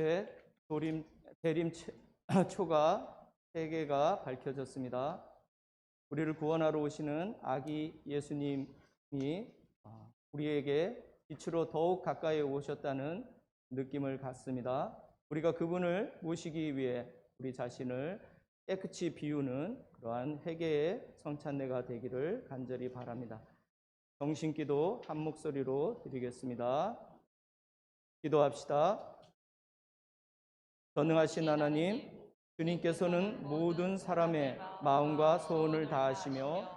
이제 대림초가 3개가 밝혀졌습니다. 우리를 구원하러 오시는 아기 예수님이 우리에게 빛으로 더욱 가까이 오셨다는 느낌을 갖습니다. 우리가 그분을 모시기 위해 우리 자신을 깨끗이 비우는 그러한 회개의 성찬례가 되기를 간절히 바랍니다. 정신기도 한 목소리로 드리겠습니다. 기도합시다. 전능하신 하나님, 주님께서는 모든 사람의 마음과 소원을 다하시며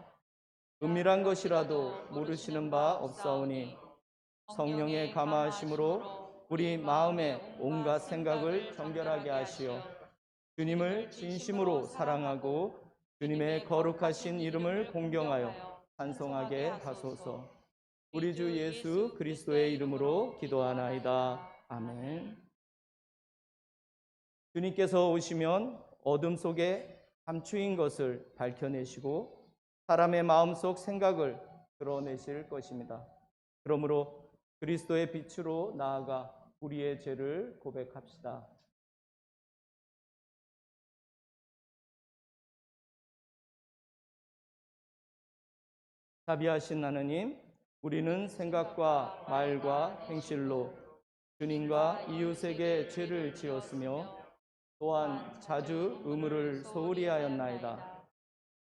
은밀한 것이라도 모르시는 바 없사오니 성령의 감화하심으로 우리 마음의 온갖 생각을 정결하게 하시어 주님을 진심으로 사랑하고 주님의 거룩하신 이름을 공경하여 찬송하게 하소서. 우리 주 예수 그리스도의 이름으로 기도하나이다. 아멘. 주님께서 오시면 어둠 속에 감추인 것을 밝혀내시고 사람의 마음속 생각을 드러내실 것입니다. 그러므로 그리스도의 빛으로 나아가 우리의 죄를 고백합시다. 자비하신 하나님, 우리는 생각과 말과 행실로 주님과 이웃에게 죄를 지었으며 또한 자주 의무를 소홀히 하였나이다.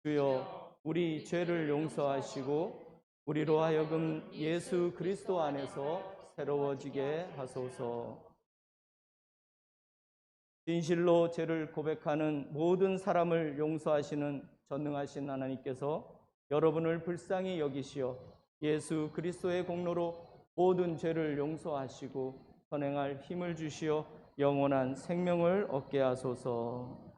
주여, 우리 죄를 용서하시고 우리로 하여금 예수 그리스도 안에서 새로워지게 하소서. 진실로 죄를 고백하는 모든 사람을 용서하시는 전능하신 하나님께서 여러분을 불쌍히 여기시어 예수 그리스도의 공로로 모든 죄를 용서하시고 선행할 힘을 주시어 영원한 생명을 얻게 하소서.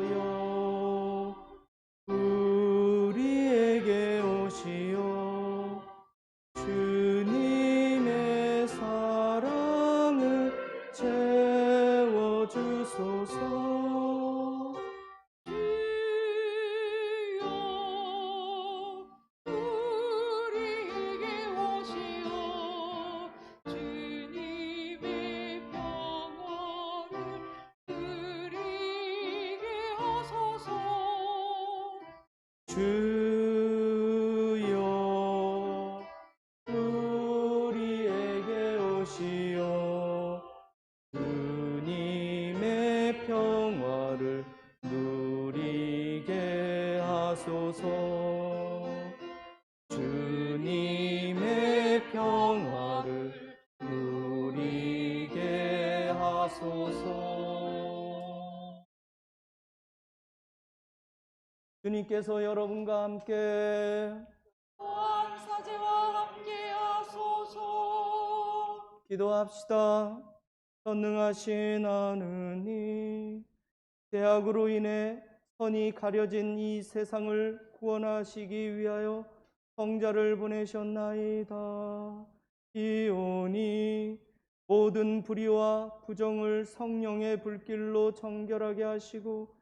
그리스도여 우리에게 오시어 주님의 사랑을 채워주소서. 주여 우리에게 오시어 주님의 평화를 누리게 하소서. 주님의 평화를 누리게 하소서. 주님께서 여러분과 함께 사제와 함께 하소서. 기도합시다. 전능하신 하느님, 죄악으로 인해 선이 가려진 이 세상을 구원하시기 위하여 성자를 보내셨나이다. 이오니 모든 불의와 부정을 성령의 불길로 정결하게 하시고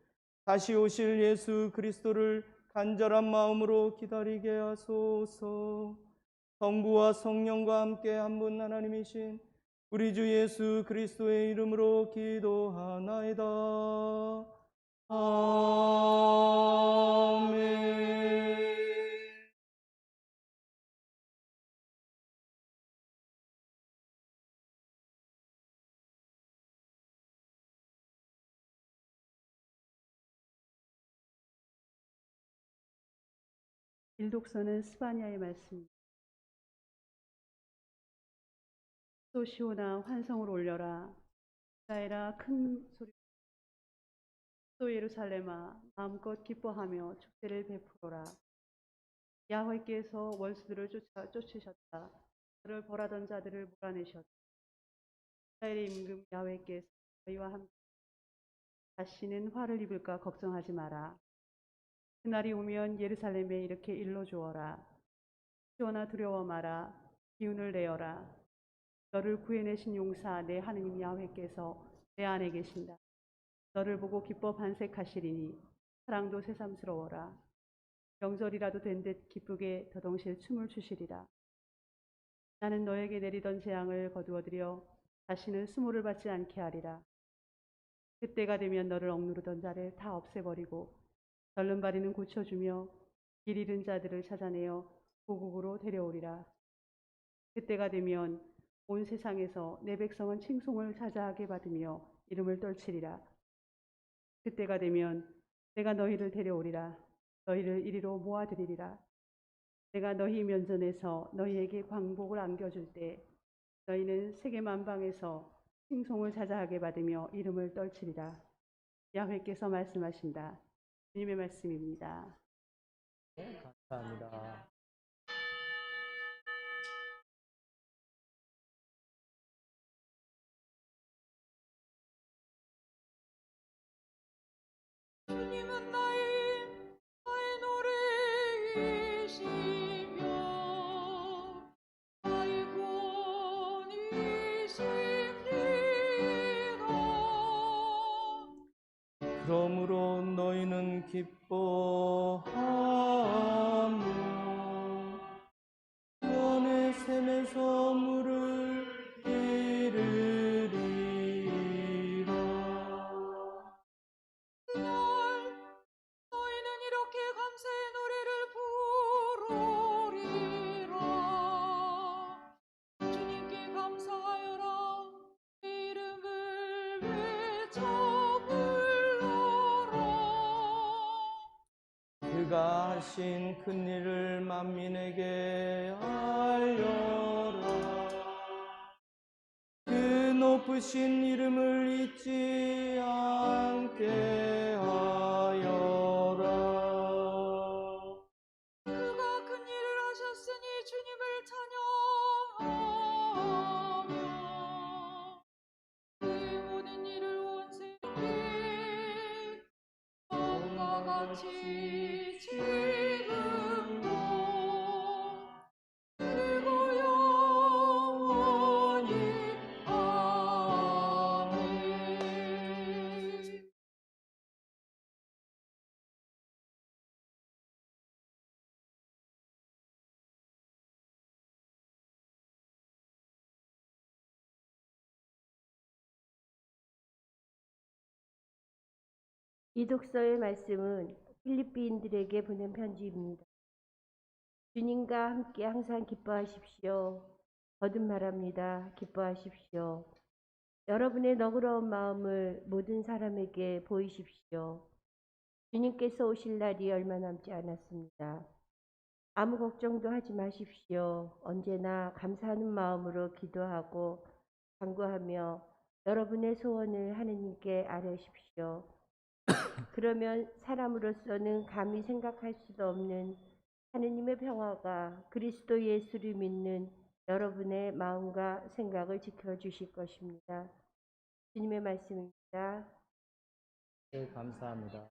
다시 오실 예수 그리스도를 간절한 마음으로 기다리게 하소서. 성부와 성령과 함께 한 분 하나님이신 우리 주 예수 그리스도의 이름으로 기도하나이다. 아멘. 일독서는 스바냐의 말씀. 또 시온아 환성을 올려라. 이스라엘아 큰 소리. 또 예루살렘아 마음껏 기뻐하며 축제를 베풀어라. 야훼께서 원수들을 쫓으셨다. 그를 벌하던 자들을 몰아내셨다. 이스라엘의 임금 야훼께서 너희와 함께 다시는 화를 입을까 걱정하지 마라. 그날이 오면 예루살렘에 이렇게 일러 주어라. 시온아 두려워 마라. 기운을 내어라. 너를 구해내신 용사 내 하느님 야훼께서 내 안에 계신다. 너를 보고 기뻐 반색하시리니 사랑도 새삼스러워라. 명절이라도 된 듯 기쁘게 더덩실 춤을 추시리라. 나는 너에게 내리던 재앙을 거두어들여 다시는 수모를 받지 않게 하리라. 그때가 되면 너를 억누르던 자를 다 없애버리고 절름발이는 고쳐주며 길 잃은 자들을 찾아내어 고국으로 데려오리라. 그때가 되면 온 세상에서 내 백성은 칭송을 자자하게 받으며 이름을 떨치리라. 그때가 되면 내가 너희를 데려오리라. 너희를 이리로 모아들이리라. 내가 너희 면전에서 너희에게 광복을 안겨줄 때 너희는 세계 만방에서 칭송을 자자하게 받으며 이름을 떨치리라. 야훼께서 말씀하신다. 주님의 말씀입니다. 감사합니다. 주님은 나의 노래이시며 나의 구원이십니다. 그러므로 너희는 기뻐하며 구원의 샘에서 물을 잃으리라. 그날 너희는 이렇게 감사의 노래를 부르리라. 주님께 감사하여라. 그 이름을 외쳐 불러라. 그가 하신 큰 일을 만민에게 알려라. 그 높으신 이름을 잊지 않게 하여라. 그가 큰 일을 하셨으니 주님을 찬양하며 그의 모든 일을 온 세상에 처음과 같이 지금도 그리고 영원히 아멘. 이 독서의 말씀은 필리핀인들에게 보낸 편지입니다. 주님과 함께 항상 기뻐하십시오. 거듭 말합니다. 기뻐하십시오. 여러분의 너그러운 마음을 모든 사람에게 보이십시오. 주님께서 오실 날이 얼마 남지 않았습니다. 아무 걱정도 하지 마십시오. 언제나 감사하는 마음으로 기도하고 간구하며 여러분의 소원을 하느님께 아뢰십시오. 그러면 사람으로서는 감히 생각할 수도 없는 하느님의 평화가 그리스도 예수를 믿는 여러분의 마음과 생각을 지켜주실 것입니다. 주님의 말씀입니다. 네, 감사합니다.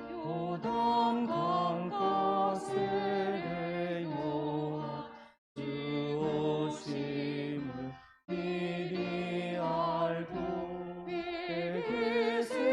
요단 강가세례 요한 주 오심을 미리 알고 베개세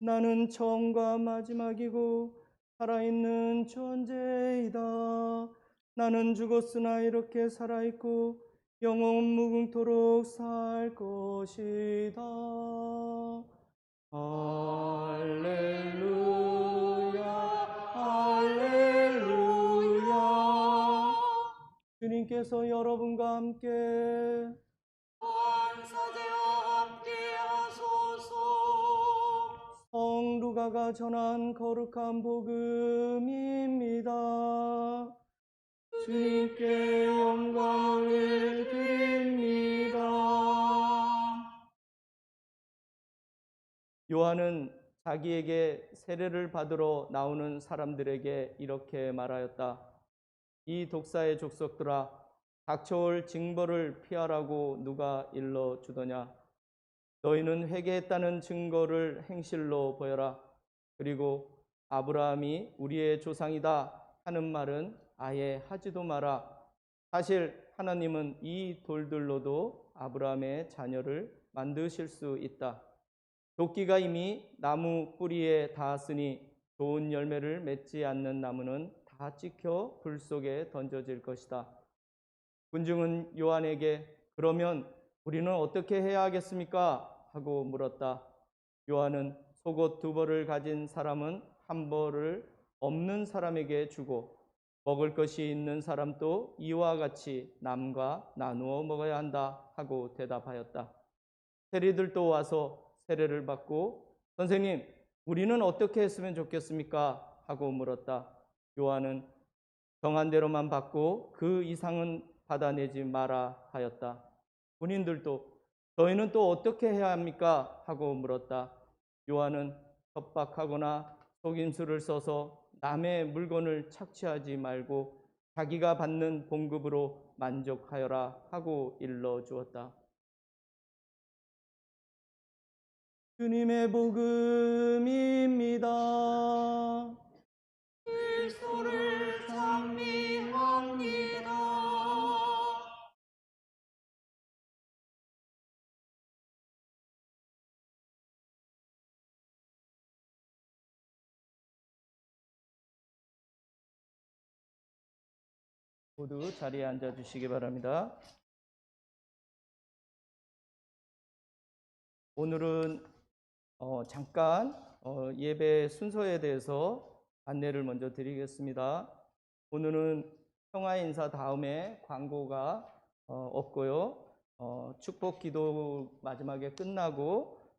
나는 처음과 마지막이고 살아있는 존재이다. 나는 죽었으나 이렇게 살아있고 영원 무궁토록 살 것이다. 할렐루야, 할렐루야. 주님께서 여러분과 함께 권사제와 함께 하소서. 성 루가가 전한 거룩한 복음입니다. 주님께 영광을 드립니다. 요한은 자기에게 세례를 받으러 나오는 사람들에게 이렇게 말하였다. 이 독사의 족속들아, 닥쳐올 징벌을 피하라고 누가 일러주더냐. 너희는 회개했다는 증거를 행실로 보여라. 그리고 아브라함이 우리의 조상이다 하는 말은 아예 하지도 마라. 사실 하나님은 이 돌들로도 아브라함의 자녀를 만드실 수 있다. 도끼가 이미 나무 뿌리에 닿았으니 좋은 열매를 맺지 않는 나무는 다 찍혀 불 속에 던져질 것이다. 군중은 요한에게 그러면 우리는 어떻게 해야 하겠습니까? 하고 물었다. 요한은 속옷 2벌을 가진 사람은 1벌을 없는 사람에게 주고 먹을 것이 있는 사람도 이와 같이 남과 나누어 먹어야 한다 하고 대답하였다. 세리들도 와서 세례를 받고 선생님, 우리는 어떻게 했으면 좋겠습니까? 하고 물었다. 요한은 정한 대로만 받고 그 이상은 받아내지 마라 하였다. 군인들도 저희는 또 어떻게 해야 합니까? 하고 물었다. 요한은 협박하거나 속임수를 써서 남의 물건을 착취하지 말고 자기가 받는 봉급으로 만족하여라 하고 일러주었다. 주님의 복음입니다. 그리스도를 찬미합니다. 모두 자리에 앉아 주시기 바랍니다. 오늘은 잠깐 예배 순서에 대해서 안내를 먼저 드리겠습니다. 오늘은 평화 인사 다음에 광고가 없고요. 축복 기도 마지막에 끝나고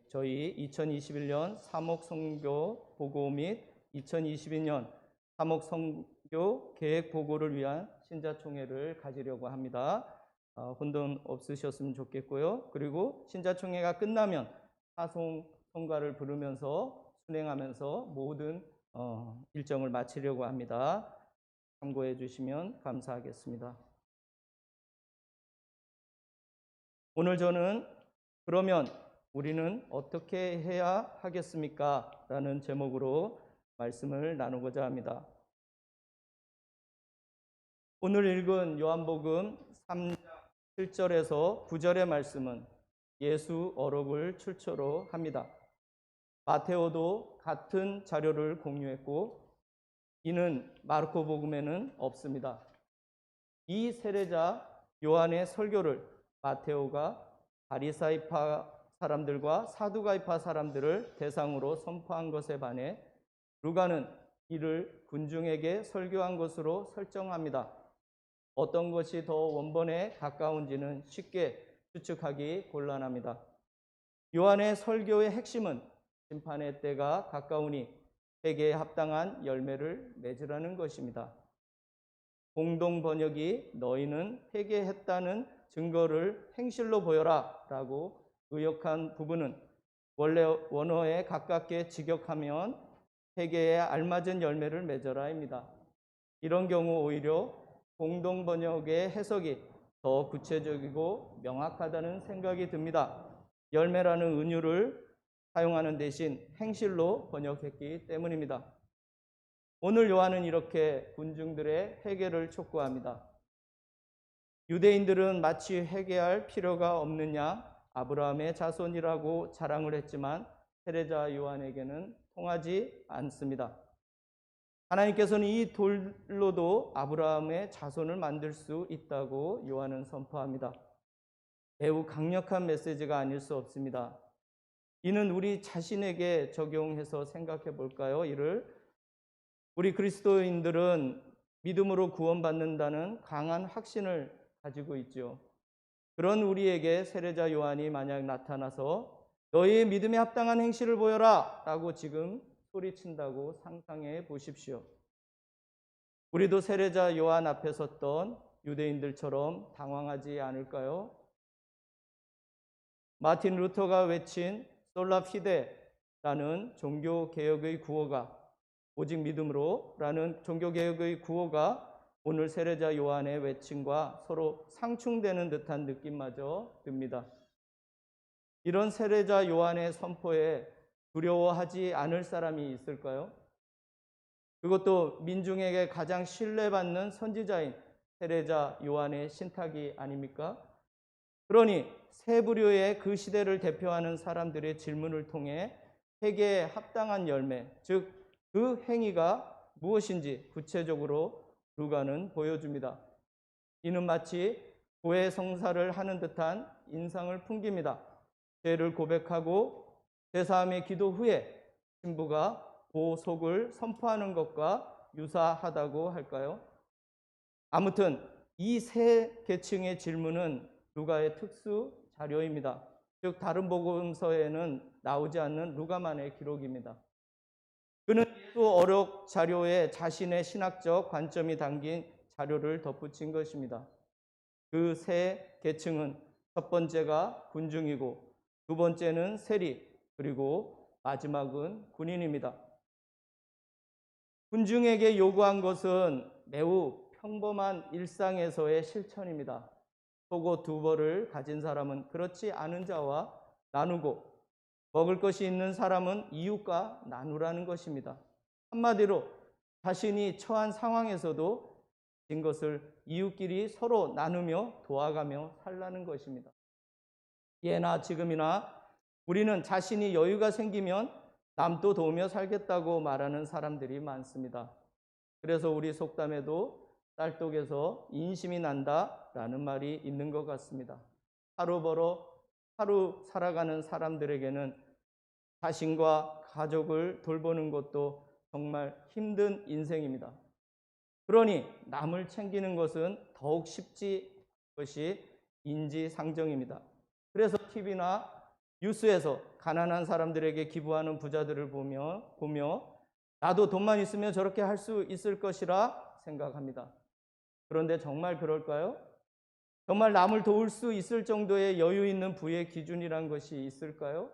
저희 2021년 사목 선교 보고 및 2022년 사목 선교 계획 보고를 위한 신자총회를 가지려고 합니다. 혼돈 없으셨으면 좋겠고요. 그리고 신자총회가 끝나면 사송 성가를 부르면서 순행하면서 모든 일정을 마치려고 합니다. 참고해 주시면 감사하겠습니다. 오늘 저는 그러면 우리는 어떻게 해야 하겠습니까? 라는 제목으로 말씀을 나누고자 합니다. 오늘 읽은 요한복음 3장 7절에서 9절의 말씀은 예수 어록을 출처로 합니다. 마테오도 같은 자료를 공유했고 이는 마르코 복음에는 없습니다. 이 세례자 요한의 설교를 마테오가 바리사이파 사람들과 사두가이파 사람들을 대상으로 선포한 것에 반해 루가는 이를 군중에게 설교한 것으로 설정합니다. 어떤 것이 더 원본에 가까운지는 쉽게 추측하기 곤란합니다. 요한의 설교의 핵심은 심판의 때가 가까우니 회개에 합당한 열매를 맺으라는 것입니다. 공동 번역이 너희는 회개했다는 증거를 행실로 보여라 라고 의역한 부분은 원래 원어에 가깝게 직역하면 회개에 알맞은 열매를 맺어라입니다. 이런 경우 오히려 공동 번역의 해석이 더 구체적이고 명확하다는 생각이 듭니다. 열매라는 은유를 사용하는 대신 행실로 번역했기 때문입니다. 오늘 요한은 이렇게 군중들의 회개를 촉구합니다. 유대인들은 마치 회개할 필요가 없느냐, 아브라함의 자손이라고 자랑을 했지만 세례자 요한에게는 통하지 않습니다. 하나님께서는 이 돌로도 아브라함의 자손을 만들 수 있다고 요한은 선포합니다. 매우 강력한 메시지가 아닐 수 없습니다. 이는 우리 자신에게 적용해서 생각해 볼까요? 이를 우리 그리스도인들은 믿음으로 구원받는다는 강한 확신을 가지고 있죠. 그런 우리에게 세례자 요한이 만약 나타나서 너희의 믿음에 합당한 행실을 보여라 라고 지금 소리친다고 상상해 보십시오. 우리도 세례자 요한 앞에 섰던 유대인들처럼 당황하지 않을까요? 마틴 루터가 외친 솔라 피데라는 종교개혁의 구호가, 오직 믿음으로 라는 종교개혁의 구호가 오늘 세례자 요한의 외침과 서로 상충되는 듯한 느낌마저 듭니다. 이런 세례자 요한의 선포에 두려워하지 않을 사람이 있을까요? 그것도 민중에게 가장 신뢰받는 선지자인 세례자 요한의 신탁이 아닙니까? 그러니 세 부류의 그 시대를 대표하는 사람들의 질문을 통해 회개에 합당한 열매, 즉 그 행위가 무엇인지 구체적으로 루가는 보여줍니다. 이는 마치 고해 성사를 하는 듯한 인상을 풍깁니다. 죄를 고백하고 제사함의 기도 후에 신부가 보속을 선포하는 것과 유사하다고 할까요? 아무튼 이 세 계층의 질문은 루가의 특수 자료입니다. 즉 다른 복음서에는 나오지 않는 루가만의 기록입니다. 그는 예수 어록 자료에 자신의 신학적 관점이 담긴 자료를 덧붙인 것입니다. 그 세 계층은 첫 번째가 군중이고 두 번째는 세리, 그리고 마지막은 군인입니다. 군중에게 요구한 것은 매우 평범한 일상에서의 실천입니다. 속옷 두 벌을 가진 사람은 그렇지 않은 자와 나누고 먹을 것이 있는 사람은 이웃과 나누라는 것입니다. 한마디로 자신이 처한 상황에서도 가진 것을 이웃끼리 서로 나누며 도와가며 살라는 것입니다. 예나 지금이나 우리는 자신이 여유가 생기면 남도 도우며 살겠다고 말하는 사람들이 많습니다. 그래서 우리 속담에도 쌀독에서 인심이 난다라는 말이 있는 것 같습니다. 하루 벌어 하루 살아가는 사람들에게는 자신과 가족을 돌보는 것도 정말 힘든 인생입니다. 그러니 남을 챙기는 것은 더욱 쉽지 않은 것이 인지상정입니다. 그래서 TV나 뉴스에서 가난한 사람들에게 기부하는 부자들을 보며 나도 돈만 있으면 저렇게 할 수 있을 것이라 생각합니다. 그런데 정말 그럴까요? 정말 남을 도울 수 있을 정도의 여유 있는 부의 기준이란 것이 있을까요?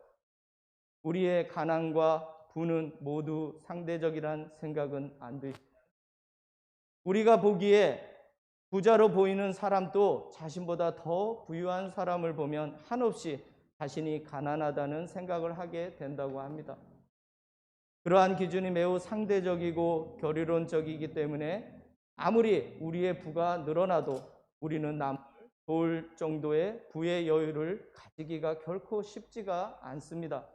우리의 가난과 부는 모두 상대적이란 생각은 안 드시죠? 우리가 보기에 부자로 보이는 사람도 자신보다 더 부유한 사람을 보면 한없이 자신이 가난하다는 생각을 하게 된다고 합니다. 그러한 기준이 매우 상대적이고 교리론적이기 때문에 아무리 우리의 부가 늘어나도 우리는 남을 도울 정도의 부의 여유를 가지기가 결코 쉽지가 않습니다.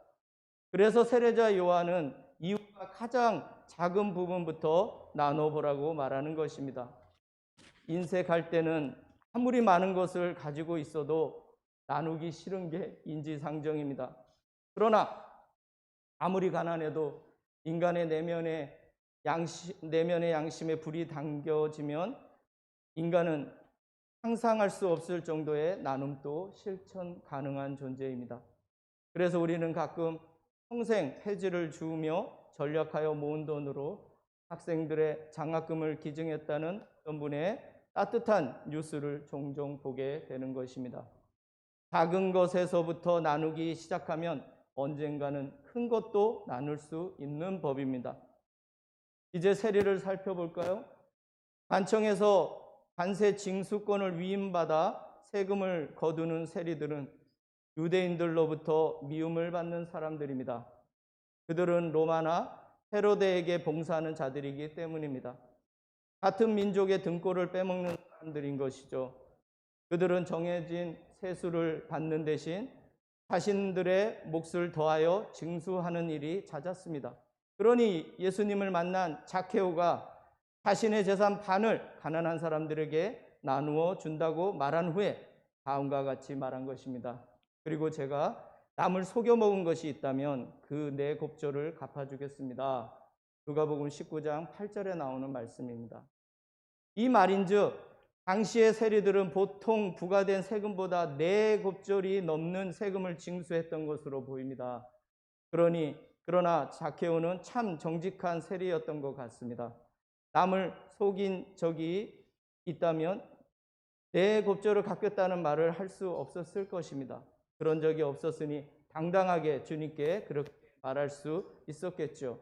그래서 세례자 요한은 이웃과 가장 작은 부분부터 나눠보라고 말하는 것입니다. 인색할 때는 아무리 많은 것을 가지고 있어도 나누기 싫은 게 인지상정입니다. 그러나 아무리 가난해도 인간의 내면의 양심에 불이 당겨지면 인간은 상상할 수 없을 정도의 나눔도 실천 가능한 존재입니다. 그래서 우리는 가끔 평생 폐지를 주우며 전략하여 모은 돈으로 학생들의 장학금을 기증했다는 어떤 분의 따뜻한 뉴스를 종종 보게 되는 것입니다. 작은 것에서부터 나누기 시작하면 언젠가는 큰 것도 나눌 수 있는 법입니다. 이제 세리를 살펴볼까요? 관청에서 관세 징수권을 위임받아 세금을 거두는 세리들은 유대인들로부터 미움을 받는 사람들입니다. 그들은 로마나 헤로데에게 봉사하는 자들이기 때문입니다. 같은 민족의 등골을 빼먹는 사람들인 것이죠. 그들은 정해진 세수를 받는 대신 자신들의 몫을 더하여 징수하는 일이 잦았습니다. 그러니 예수님을 만난 자케오가 자신의 재산 반을 가난한 사람들에게 나누어 준다고 말한 후에 다음과 같이 말한 것입니다. 그리고 제가 남을 속여 먹은 것이 있다면 그 내 곱절을 갚아주겠습니다. 누가복음 19장 8절에 나오는 말씀입니다. 이 말인즉 당시의 세리들은 보통 부과된 세금보다 네 곱절이 넘는 세금을 징수했던 것으로 보입니다. 그러나 자케오는 참 정직한 세리였던 것 같습니다. 남을 속인 적이 있다면 네 곱절을 갚겠다는 말을 할 수 없었을 것입니다. 그런 적이 없었으니 당당하게 주님께 그렇게 말할 수 있었겠죠.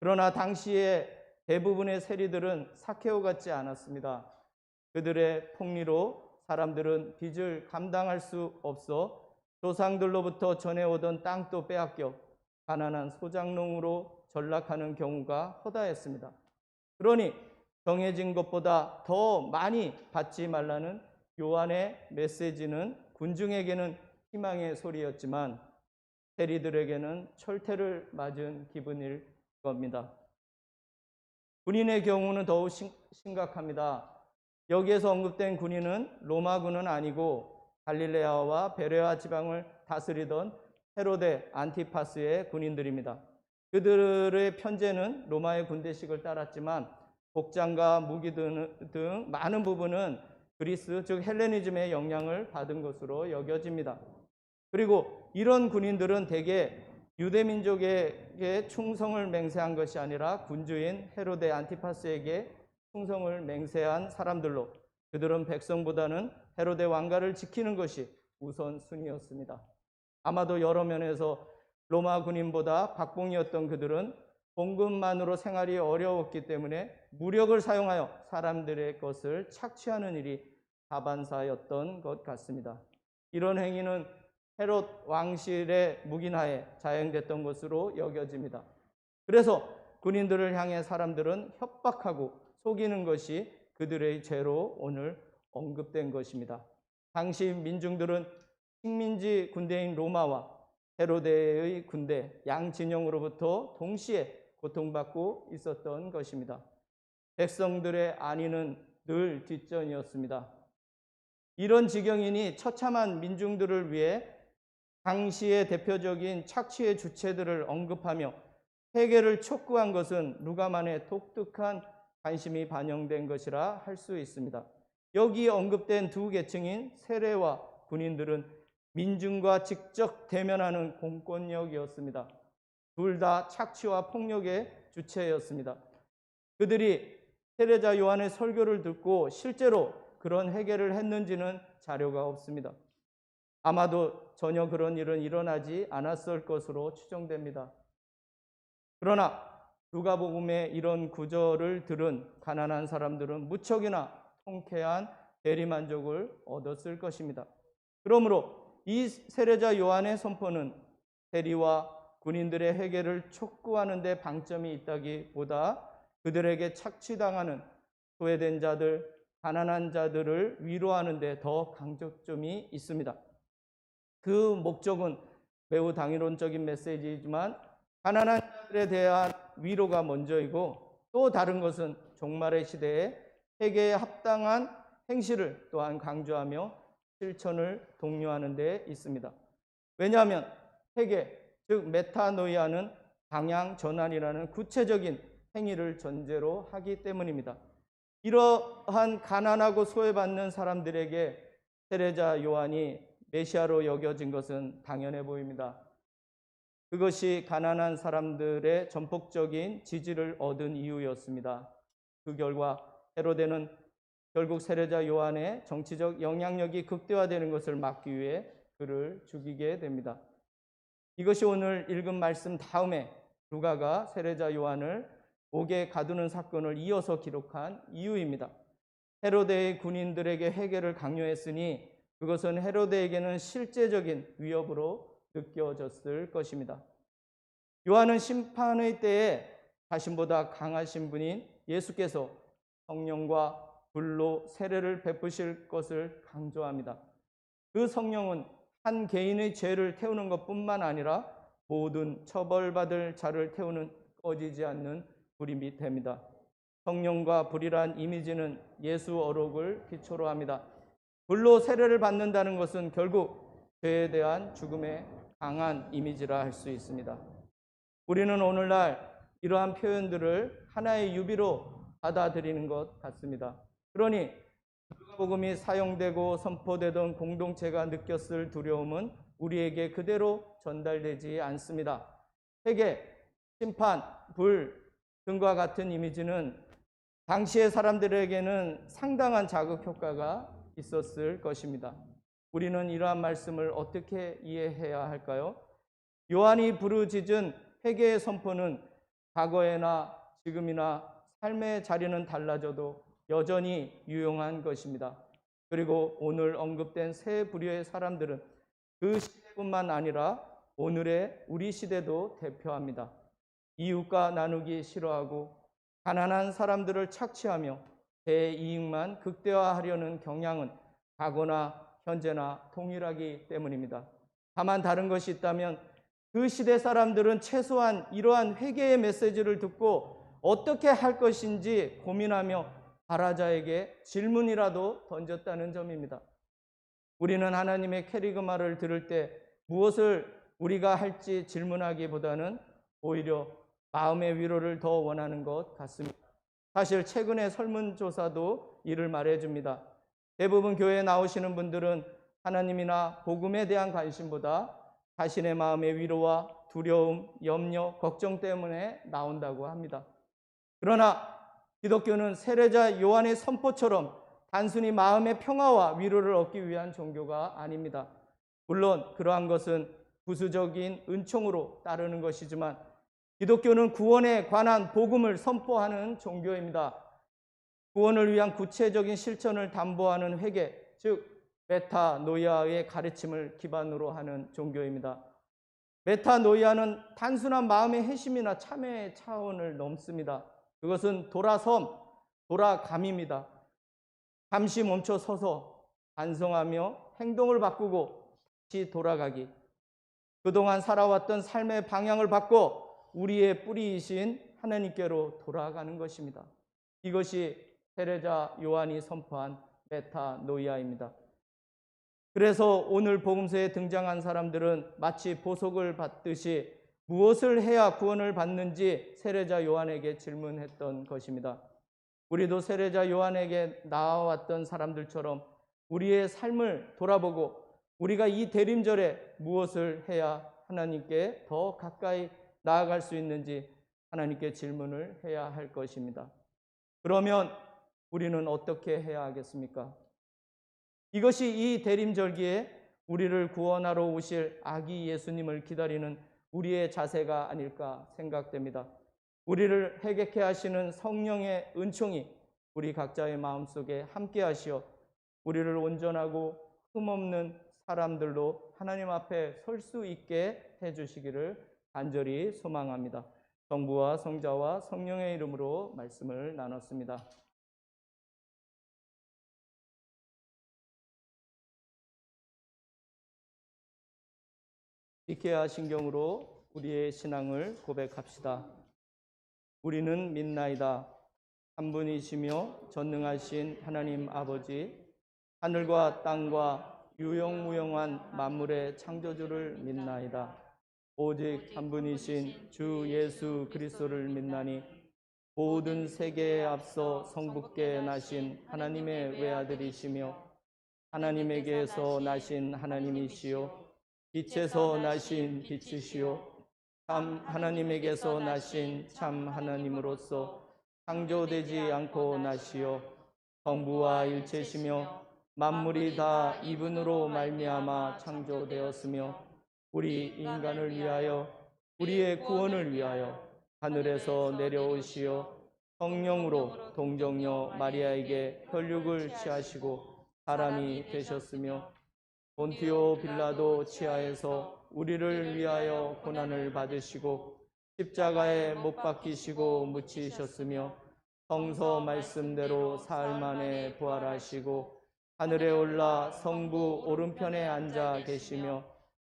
그러나 당시에 대부분의 세리들은 사케오 같지 않았습니다. 그들의 폭리로 사람들은 빚을 감당할 수 없어 조상들로부터 전해오던 땅도 빼앗겨 가난한 소장농으로 전락하는 경우가 허다했습니다. 그러니 정해진 것보다 더 많이 받지 말라는 요한의 메시지는 군중에게는 희망의 소리였지만 세리들에게는 철퇴를 맞은 기분일 겁니다. 군인의 경우는 더욱 심각합니다. 여기에서 언급된 군인은 로마군은 아니고 갈릴레아와 베레아 지방을 다스리던 헤로데 안티파스의 군인들입니다. 그들의 편제는 로마의 군대식을 따랐지만 복장과 무기 등 많은 부분은 그리스 즉 헬레니즘의 영향을 받은 것으로 여겨집니다. 그리고 이런 군인들은 대개 유대민족에게 충성을 맹세한 것이 아니라 군주인 헤로데 안티파스에게 충성을 맹세한 사람들로 그들은 백성보다는 헤로데 왕가를 지키는 것이 우선순위였습니다. 아마도 여러 면에서 로마 군인보다 박봉이었던 그들은 봉급만으로 생활이 어려웠기 때문에 무력을 사용하여 사람들의 것을 착취하는 일이 다반사였던 것 같습니다. 이런 행위는 헤롯 왕실의 묵인하에 자행됐던 것으로 여겨집니다. 그래서 군인들을 향해 사람들은 협박하고 속이는 것이 그들의 죄로 오늘 언급된 것입니다. 당시 민중들은 식민지 군대인 로마와 헤로데의 군대 양 진영으로부터 동시에 고통받고 있었던 것입니다. 백성들의 안위는 늘 뒷전이었습니다. 이런 지경이니 처참한 민중들을 위해 당시의 대표적인 착취의 주체들을 언급하며 해결을 촉구한 것은 루가만의 독특한 관심이 반영된 것이라 할 수 있습니다. 여기 언급된 두 계층인 세례와 군인들은 민중과 직접 대면하는 공권력이었습니다. 둘 다 착취와 폭력의 주체였습니다. 그들이 세례자 요한의 설교를 듣고 실제로 그런 해결을 했는지는 자료가 없습니다. 아마도 전혀 그런 일은 일어나지 않았을 것으로 추정됩니다. 그러나 누가복음의 이런 구절을 들은 가난한 사람들은 무척이나 통쾌한 대리만족을 얻었을 것입니다. 그러므로 이 세례자 요한의 선포는 세리와 군인들의 회개를 촉구하는 데 방점이 있다기보다 그들에게 착취당하는 소외된 자들, 가난한 자들을 위로하는 데 더 강조점이 있습니다. 그 목적은 매우 당위론적인 메시지이지만 가난한 자들에 대한 위로가 먼저이고 또 다른 것은 종말의 시대에 회개에 합당한 행실을 또한 강조하며 실천을 독려하는 데 있습니다. 왜냐하면 회개, 즉 메타노이아는 방향 전환이라는 구체적인 행위를 전제로 하기 때문입니다. 이러한 가난하고 소외받는 사람들에게 세례자 요한이 메시아로 여겨진 것은 당연해 보입니다. 그것이 가난한 사람들의 전폭적인 지지를 얻은 이유였습니다. 그 결과 헤로데는 결국 세례자 요한의 정치적 영향력이 극대화되는 것을 막기 위해 그를 죽이게 됩니다. 이것이 오늘 읽은 말씀 다음에 누가가 세례자 요한을 옥에 가두는 사건을 이어서 기록한 이유입니다. 헤로데의 군인들에게 회개를 강요했으니 그것은 헤로데에게는 실제적인 위협으로 느껴졌을 것입니다. 요한은 심판의 때에 자신보다 강하신 분인 예수께서 성령과 불로 세례를 베푸실 것을 강조합니다. 그 성령은 한 개인의 죄를 태우는 것뿐만 아니라 모든 처벌받을 자를 태우는 꺼지지 않는 불이 됩니다. 성령과 불이란 이미지는 예수 어록을 기초로 합니다. 불로 세례를 받는다는 것은 결국 죄에 대한 죽음의 강한 이미지라 할 수 있습니다. 우리는 오늘날 이러한 표현들을 하나의 유비로 받아들이는 것 같습니다. 그러니 복음이 사용되고 선포되던 공동체가 느꼈을 두려움은 우리에게 그대로 전달되지 않습니다. 회개, 심판, 불 등과 같은 이미지는 당시의 사람들에게는 상당한 자극 효과가 있었을 것입니다. 우리는 이러한 말씀을 어떻게 이해해야 할까요? 요한이 부르짖은 회개의 선포는 과거에나 지금이나 삶의 자리는 달라져도 여전히 유용한 것입니다. 그리고 오늘 언급된 세 부류의 사람들은 그 시대뿐만 아니라 오늘의 우리 시대도 대표합니다. 이웃과 나누기 싫어하고 가난한 사람들을 착취하며 대이익만 극대화하려는 경향은 과거나 현재나 동일하기 때문입니다. 다만 다른 것이 있다면 그 시대 사람들은 최소한 이러한 회개의 메시지를 듣고 어떻게 할 것인지 고민하며 발화자에게 질문이라도 던졌다는 점입니다. 우리는 하나님의 캐리그마를 들을 때 무엇을 우리가 할지 질문하기보다는 오히려 마음의 위로를 더 원하는 것 같습니다. 사실 최근의 설문조사도 이를 말해줍니다. 대부분 교회에 나오시는 분들은 하나님이나 복음에 대한 관심보다 자신의 마음의 위로와 두려움, 염려, 걱정 때문에 나온다고 합니다. 그러나 기독교는 세례자 요한의 선포처럼 단순히 마음의 평화와 위로를 얻기 위한 종교가 아닙니다. 물론 그러한 것은 부수적인 은총으로 따르는 것이지만 기독교는 구원에 관한 복음을 선포하는 종교입니다. 구원을 위한 구체적인 실천을 담보하는 회개, 즉 메타노이아의 가르침을 기반으로 하는 종교입니다. 메타노이아는 단순한 마음의 회심이나 참회의 차원을 넘습니다. 그것은 돌아섬, 돌아감입니다. 잠시 멈춰 서서 반성하며 행동을 바꾸고 다시 돌아가기. 그동안 살아왔던 삶의 방향을 바꿔 우리의 뿌리이신 하나님께로 돌아가는 것입니다. 이것이 세례자 요한이 선포한 메타노이아입니다. 그래서 오늘 복음서에 등장한 사람들은 마치 보석을 받듯이 무엇을 해야 구원을 받는지 세례자 요한에게 질문했던 것입니다. 우리도 세례자 요한에게 나와왔던 사람들처럼 우리의 삶을 돌아보고 우리가 이 대림절에 무엇을 해야 하나님께 더 가까이 나아갈 수 있는지 하나님께 질문을 해야 할 것입니다. 그러면 우리는 어떻게 해야 하겠습니까? 이것이 이 대림절기에 우리를 구원하러 오실 아기 예수님을 기다리는 우리의 자세가 아닐까 생각됩니다. 우리를 회개케 하시는 성령의 은총이 우리 각자의 마음속에 함께 하시어 우리를 온전하고 흠없는 사람들로 하나님 앞에 설 수 있게 해주시기를 간절히 소망합니다. 성부와 성자와 성령의 이름으로 말씀을 나눴습니다. 니케아 신경으로 우리의 신앙을 고백합시다. 우리는 믿나이다. 한 분이시며 전능하신 하나님 아버지, 하늘과 땅과 유영무영한 만물의 창조주를 믿나이다. 오직 한 분이신 주 예수 그리스도를 믿나니 모든 세계에 앞서 성부께 나신 하나님의 외아들이시며 하나님에게서 나신 하나님이시요 빛에서 나신 빛이시요 참 하나님에게서 나신 참 하나님으로서 창조되지 않고 나시어 성부와 일체시며 만물이 다 이분으로 말미암아 창조되었으며 우리 인간을 위하여 우리의 구원을 위하여 하늘에서 내려오시어 성령으로 동정녀 마리아에게 혈육을 취하시고 사람이 되셨으며 본티오 빌라도 치하에서 우리를 위하여 고난을 받으시고 십자가에 못 박히시고 묻히셨으며 성서 말씀대로 사흘 만에 부활하시고 하늘에 올라 성부 오른편에 앉아 계시며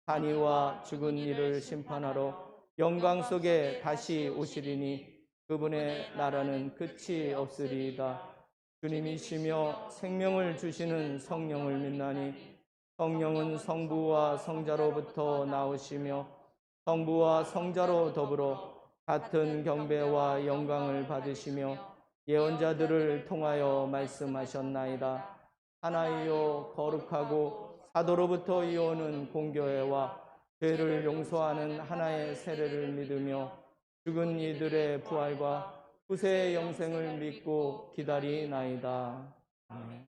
산이와 죽은 이를 심판하러 영광 속에 다시 오시리니 그분의 나라는 끝이 없으리이다. 주님이시며 생명을 주시는 성령을 믿나니 성령은 성부와 성자로부터 나오시며 성부와 성자로 더불어 같은 경배와 영광을 받으시며 예언자들을 통하여 말씀하셨나이다. 하나이요 거룩하고 사도로부터 이오는 공교회와 죄를 용서하는 하나의 세례를 믿으며 죽은 이들의 부활과 후세의 영생을 믿고 기다리나이다. 아멘.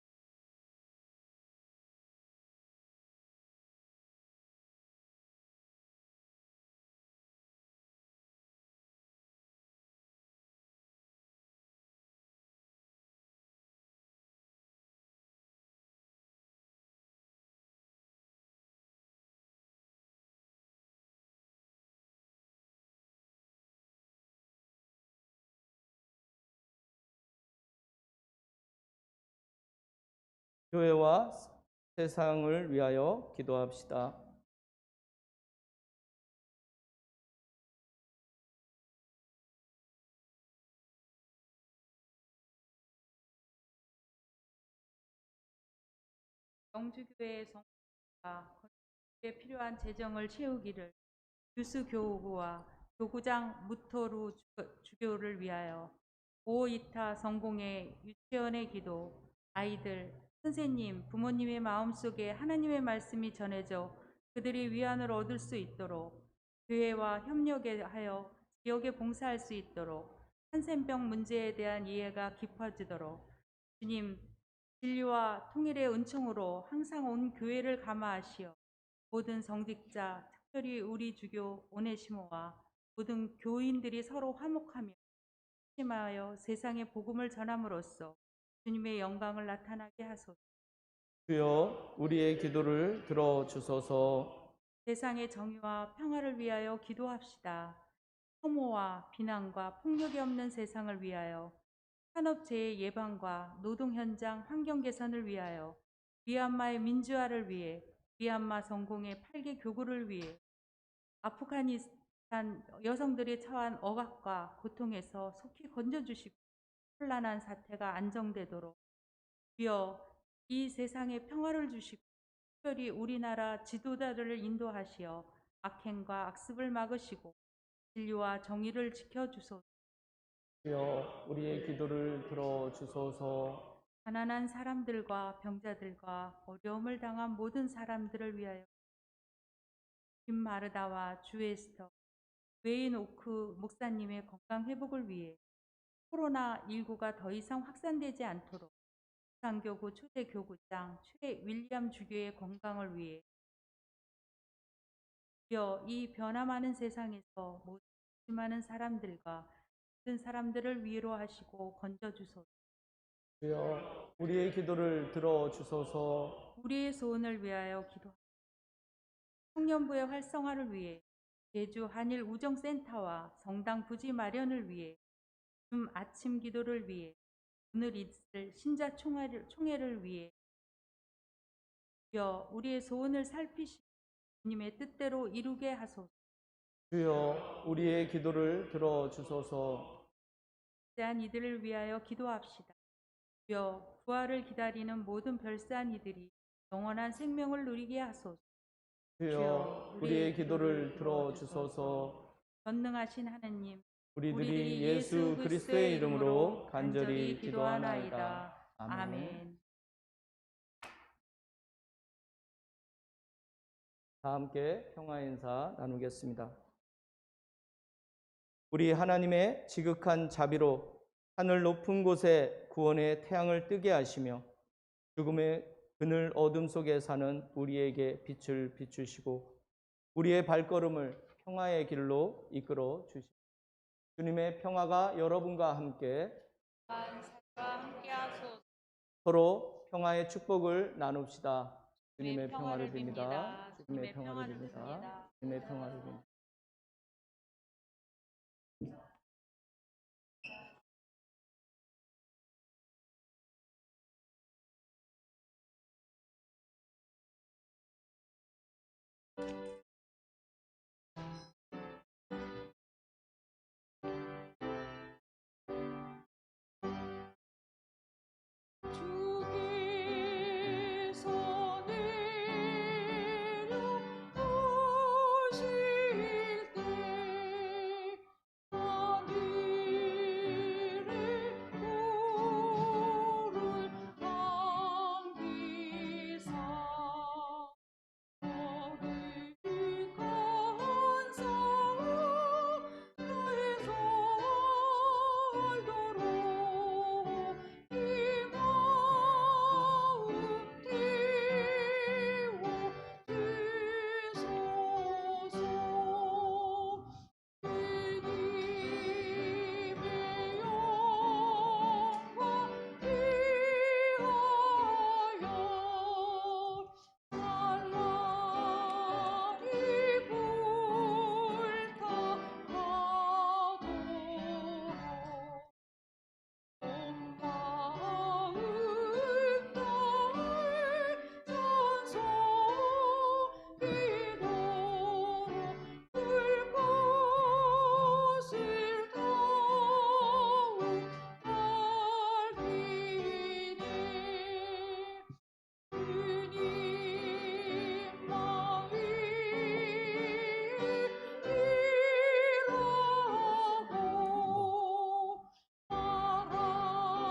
교회와 세상을 위하여 기도합시다. 영주교회의 성도가 건축에 필요한 재정을 채우기를 유수 교우구와 교구장 무토루 주교를 위하여 오이타 성공의 유치원의 기도, 아이들, 선생님, 부모님의 마음속에 하나님의 말씀이 전해져 그들이 위안을 얻을 수 있도록 교회와 협력하여 지역에 봉사할 수 있도록 한센병 문제에 대한 이해가 깊어지도록 주님, 진리와 통일의 은총으로 항상 온 교회를 감화하시어 모든 성직자, 특별히 우리 주교 오네시모와 모든 교인들이 서로 화목하며 심하여 세상에 복음을 전함으로써 주님의 영광을 나타나게 하소서. 주여 우리의 기도를 들어주소서. 세상의 정의와 평화를 위하여 기도합시다. 혐오와 비난과 폭력이 없는 세상을 위하여 산업재해 예방과 노동 현장 환경 개선을 위하여 미얀마의 민주화를 위해 미얀마 성공의 8개 교구를 위해 아프가니스탄 여성들이 처한 억압과 고통에서 속히 건져주시고 혼란한 사태가 안정되도록 주여 이 세상에 평화를 주시고 특별히 우리나라 지도자들을 인도하시어 악행과 악습을 막으시고 진리와 정의를 지켜주소서. 주여 우리의 기도를 들어주소서. 가난한 사람들과 병자들과 어려움을 당한 모든 사람들을 위하여 김마르다와 주에스터, 웨인 오크 목사님의 건강 회복을 위해 코로나19가 더 이상 확산되지 않도록 상교구 초대 교구장 최 윌리엄 주교의 건강을 위해 이 변화 많은 세상에서 모든 많은 사람들과 모든 사람들을 위로하시고 건져주소서. 주여 우리의 기도를 들어주소서. 우리의 소원을 위하여 기도합니다. 청년부의 활성화를 위해 제주 한일 우정센터와 성당 부지 마련을 위해 아침 기도를 위해 오늘 있을 신자 총회를 위해 우리의 소원을 살피시고 주님의 뜻대로 이루게 하소서. 주여 우리의 기도를 들어주소서. 별세한 이들을 위하여 기도합시다. 주여 부활을 기다리는 모든 별세한 이들이 영원한 생명을 누리게 하소서. 주여 우리의 기도를 들어주소서. 전능하신 하나님, 우리들이 예수 그리스도의 이름으로 간절히 기도하나이다. 아멘. 다 함께 평화 인사 나누겠습니다. 우리 하나님의 지극한 자비로 하늘 높은 곳에 구원의 태양을 뜨게 하시며 죽음의 그늘 어둠 속에 사는 우리에게 빛을 비추시고 우리의 발걸음을 평화의 길로 이끌어 주시옵소서. 주님의 평화가 여러분과 함께 서로 평화의 축복을 나눕시다. 주님의 평화를 빕니다. 주님의 평화를 빕니다. 주님의 평화를 빕니다. 주께서 내려오실 때 하늘의 불을 당기사 너를 감사하여 나의 살도록 이 마음 태워주소서. 주님의 영광 위하여 찬란히 불타가도록 온 마음 다해 찬송하도록 불꽃을 타고 날리네. 주님만 위해 일하고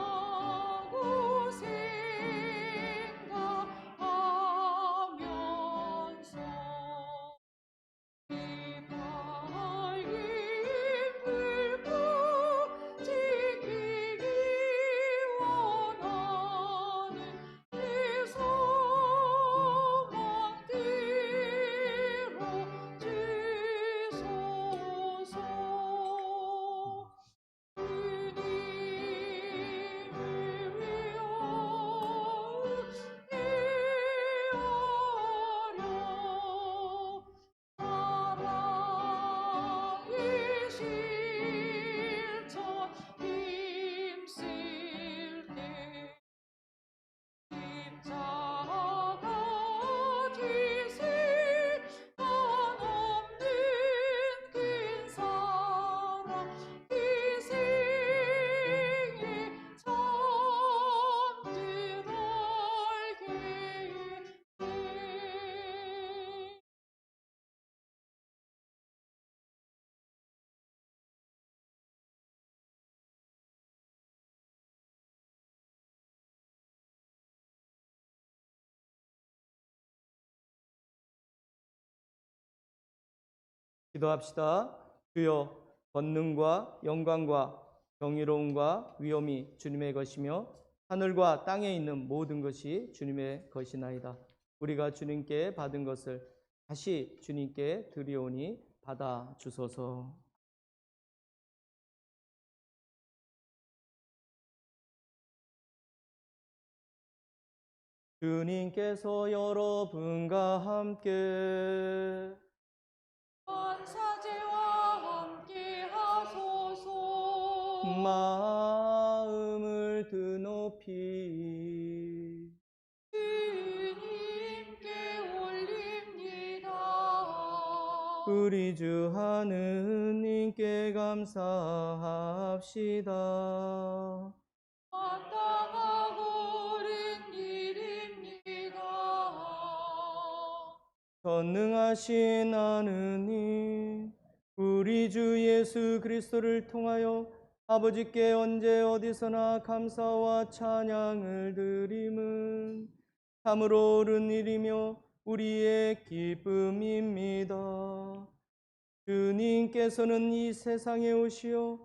나라고 생각하면서 이 밝은 불꽃 지키기 원하는 내 소망대로 주소서. 주님을 위하여 사랑의 실천 힘쓸 때 십자가 지실 한없는 큰 사랑 희생의 참들 알게 해. 기도합시다. 주여, 권능과 영광과 정의로움과 위엄이 주님의 것이며 하늘과 땅에 있는 모든 것이 주님의 것이나이다. 우리가 주님께 받은 것을 다시 주님께 드리오니 받아 주소서. 주님께서 여러분과 함께 만사제와 함께 하소서. 마음을 드높이 주님께 올립니다. 우리 주 하느님께 감사합시다. 마땅하고 옳은 일입니다. 전능하신 하느님, 우리 주 예수 그리스도를 통하여 아버지께 언제 어디서나 감사와 찬양을 드림은 참으로 옳은 일이며 우리의 기쁨입니다. 주님께서는 이 세상에 오시어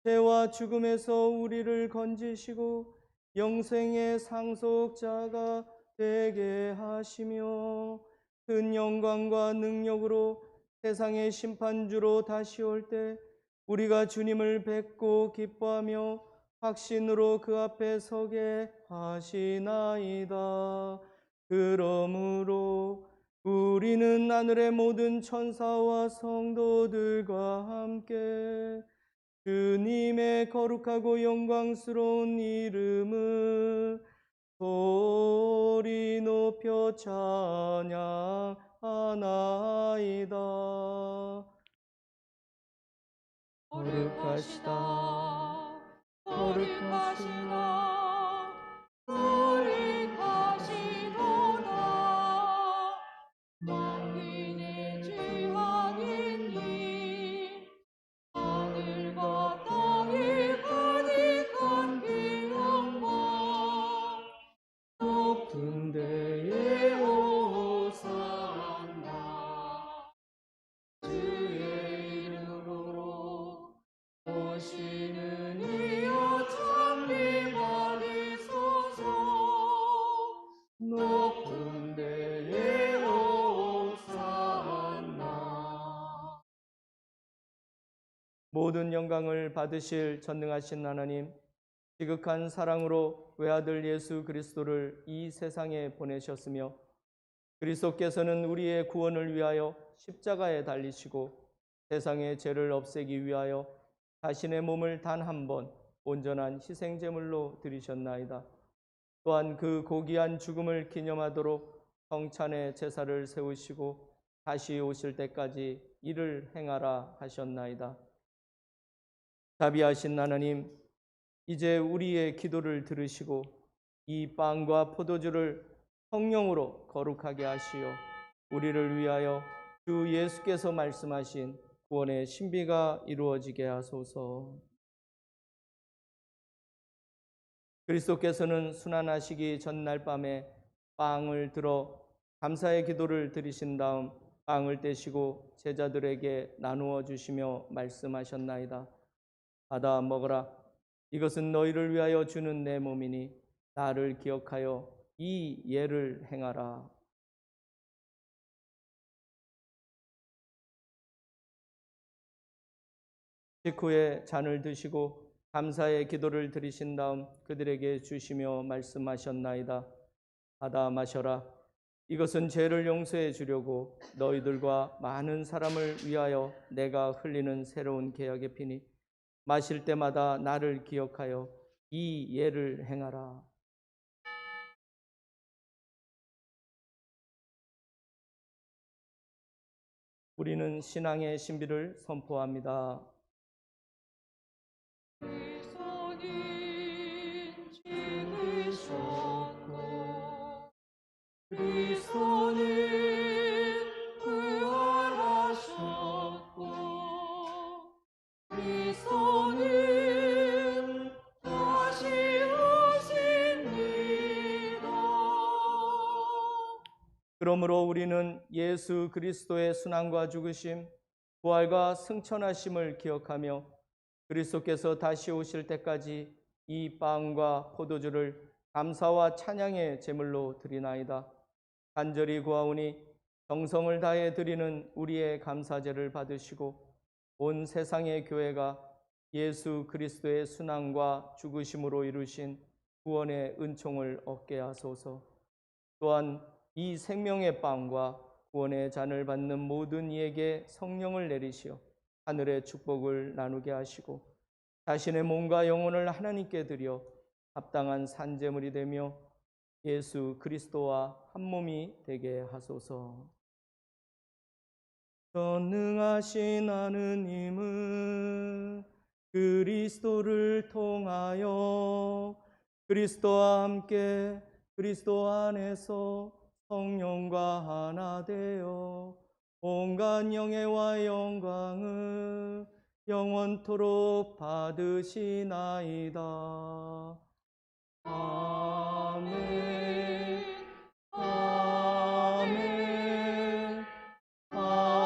죄와 죽음에서 우리를 건지시고 영생의 상속자가 되게 하시며 큰 영광과 능력으로 세상의 심판주로 다시 올 때 우리가 주님을 뵙고 기뻐하며 확신으로 그 앞에 서게 하시나이다. 그러므로 우리는 하늘의 모든 천사와 성도들과 함께 주님의 거룩하고 영광스러운 이름을 소리 높여 찬양하며 하나이다. 거룩하시다. 거룩하시다. 거룩하시도다. 만민의 주하느님, 하늘과 땅이 가득한 그 영광, 높은 데에 오산나. 주의 이름으로 오시는 이여 찬미 받으소서. 높은 데에 오산나. 모든 영광을 받으실 전능하신 하나님, 지극한 사랑으로 외아들 예수 그리스도를 이 세상에 보내셨으며 그리스도께서는 우리의 구원을 위하여 십자가에 달리시고 세상의 죄를 없애기 위하여 자신의 몸을 단 한 번 온전한 희생제물로 드리셨나이다. 또한 그 고귀한 죽음을 기념하도록 성찬의 제사를 세우시고 다시 오실 때까지 이를 행하라 하셨나이다. 자비하신 하나님, 이제 우리의 기도를 들으시고 이 빵과 포도주를 성령으로 거룩하게 하시어 우리를 위하여 주 예수께서 말씀하신 구원의 신비가 이루어지게 하소서. 그리스도께서는 순환하시기 전날 밤에 빵을 들어 감사의 기도를 드리신 다음 빵을 떼시고 제자들에게 나누어 주시며 말씀하셨나이다. 받아 먹으라. 이것은 너희를 위하여 주는 내 몸이니 나를 기억하여 이 예를 행하라. 식후에 잔을 드시고 감사의 기도를 드리신 다음 그들에게 주시며 말씀하셨나이다. 받아 마셔라. 이것은 죄를 용서해 주려고 너희들과 많은 사람을 위하여 내가 흘리는 새로운 계약의 피니 마실 때마다 나를 기억하여 이 예를 행하라. 우리는 신앙의 신비를 선포합니다. 그리스도는 죽으셨고 그리스도는 부활하셨고 그리스도는 다시 오십니다. 그러므로 우리는 예수 그리스도의 순환과 죽으심, 부활과 승천하심을 기억하며 그리스도께서 다시 오실 때까지 이 빵과 포도주를 감사와 찬양의 제물로 드리나이다. 간절히 구하오니 정성을 다해 드리는 우리의 감사제를 받으시고 온 세상의 교회가 예수 그리스도의 순환과 죽으심으로 이루신 구원의 은총을 얻게 하소서. 또한 이 생명의 빵과 구원의 잔을 받는 모든 이에게 성령을 내리시어 하늘의 축복을 나누게 하시고 자신의 몸과 영혼을 하나님께 드려 합당한 산제물이 되며 예수 그리스도와 한 몸이 되게 하소서. 전능하신 하느님은 그리스도를 통하여 그리스도와 함께 그리스도 안에서 성령과 하나 되어 온갖 영예와 영광을 영원토록 받으시나이다. 아멘. 아멘. 아멘.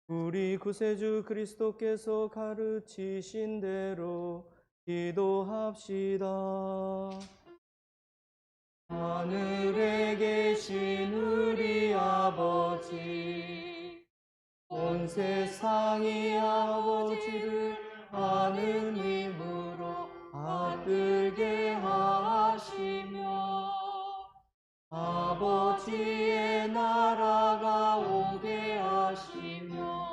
우리 구세주 그리스도께서 가르치신 대로 기도합시다. 하늘에 계신 우리 아버지, 온 세상이 아버지를 아는 힘으로 받들게 하시며 아버지의 나라가 오게 하시며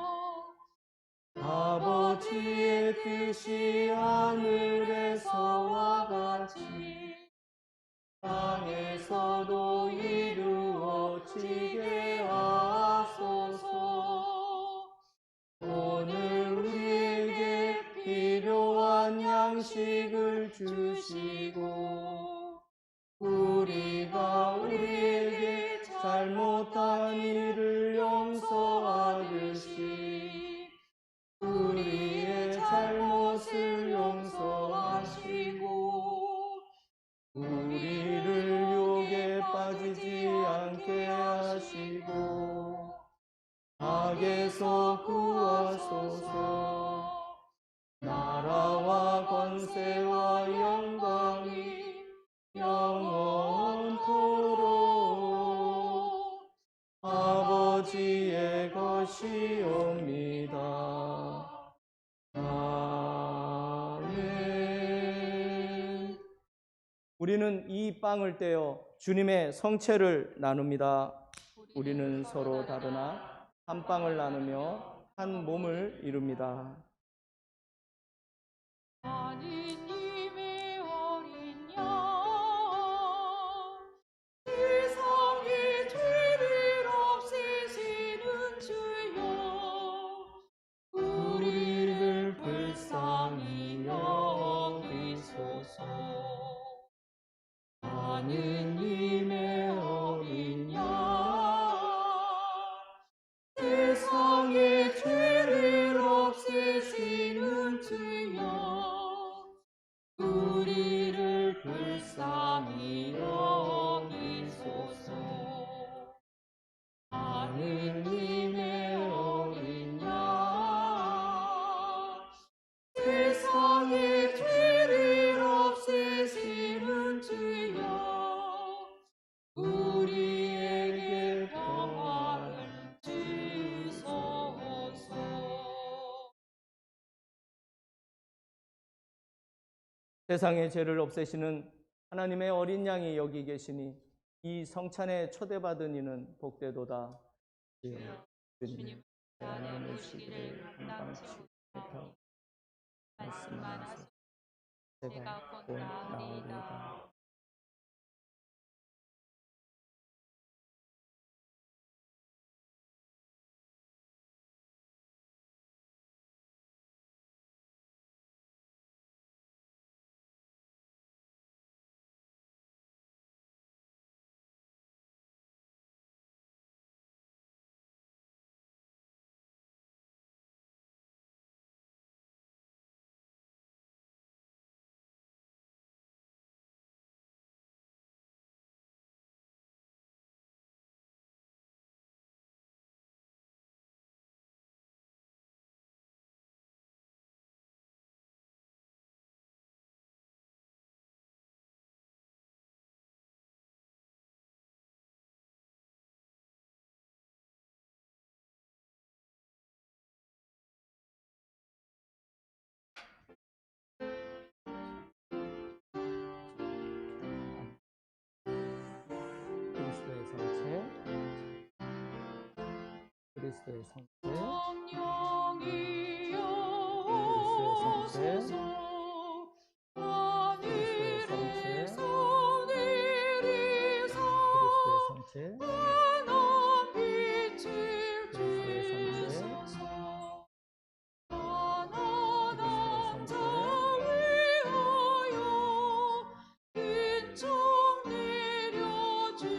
아버지 주의 뜻이 하늘에서와 같이 땅에서도 이루어지게 하소서. 오늘 우리에게 필요한 양식을 주시고 우리가 우리에게 잘못한 일을 용서하듯이 우리의 잘못을 용서하시고 우리를 유혹에 빠지지 않게 하시고 악에서 구하소서. 나라와 권세와 영광이 영원토록 아버지의 것이옵니다. 아멘. 우리는 이 빵을 떼어 주님의 성체를 나눕니다. 우리는 서로 다르나 한 빵을 나누며 한 몸을 이룹니다. 하느님의 어린 양, 세상의 죄를 없애시는 주여, 우리를 불쌍히 여기소서. 하느님의 어린 양, 세상의 죄를 없애시는 주여, 우리를 불쌍히 여기소서. 하느님의 어린 양, 세상의 죄를 없애시는 주여, 우리에게 평화를 주소서. 세상의 죄를 없애시는 하나님의 어린 양이 여기 계시니 이 성찬에 초대받은 이는 복되도다. 주님 안에 오시기를 감당치 못하오. 말씀만 하소서. 제가 곧 나으리이다. 그리스도의 성체, 그리스도의 성체, 성령이여 그리스도의 성체, 오소서. 그리스도의 성체, 하늘에서 내리사 그리스도의 성체, 환한 빛을 그리스도의 성체, 주소서. 가난한 자 위하여 은총 내려주시고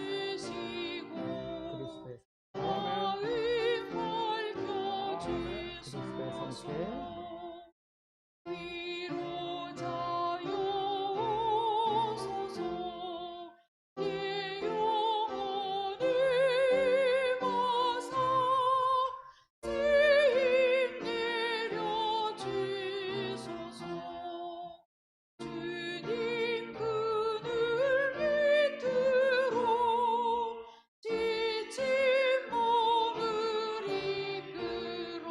그리스도의 마음 그리스도의 밝혀주소서. 성체, 위로자여 오소서. 내 영혼을 마사 세임 내려주소서. 주님 그늘 밑으로 지친 몸을 이끌어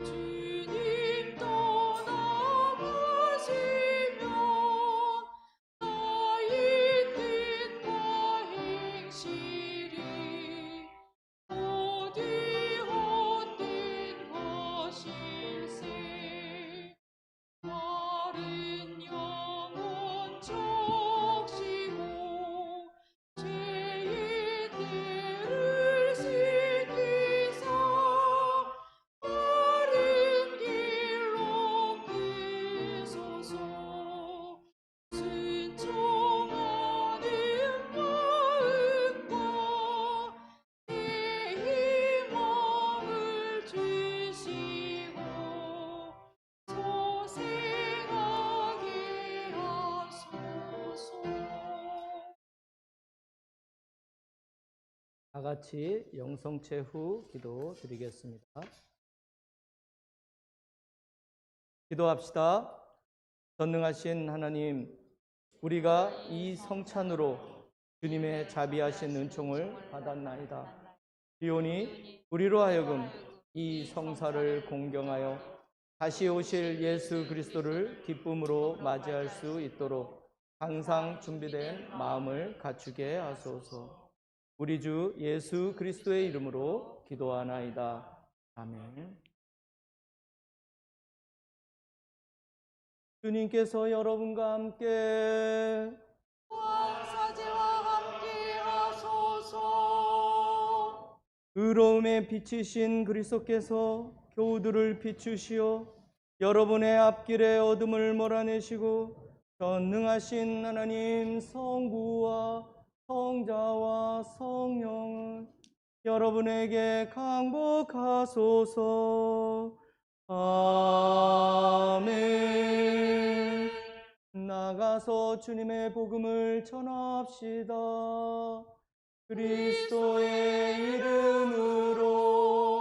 주님 떠나가시면 나의 뜻과 행실이 어디 헛된 것일세. 마른 영혼 적시고 죄의 때를 지키사 바른 길로 끄소서. 순종하는 마음과 내 힘을 주시고 소생하게 하소서. 다 같이 영성체후 기도 드리겠습니다. 기도합시다. 전능하신 하나님, 우리가 이 성찬으로 주님의 자비하신 은총을 받았나이다. 비오니 우리로 하여금 이 성사를 공경하여 다시 오실 예수 그리스도를 기쁨으로 맞이할 수 있도록 항상 준비된 마음을 갖추게 하소서. 우리 주 예수 그리스도의 이름으로 기도하나이다. 아멘. 주님께서 여러분과 함께 사제와 함께 하소서. 의로움의 빛이신 그리스도께서 교우들을 비추시어 여러분의 앞길에 어둠을 몰아내시고 전능하신 하나님 성부와 성자와 성령을 여러분에게 강복하소서. 아멘. 나가서 주님의 복음을 전합시다. 그리스도의 이름으로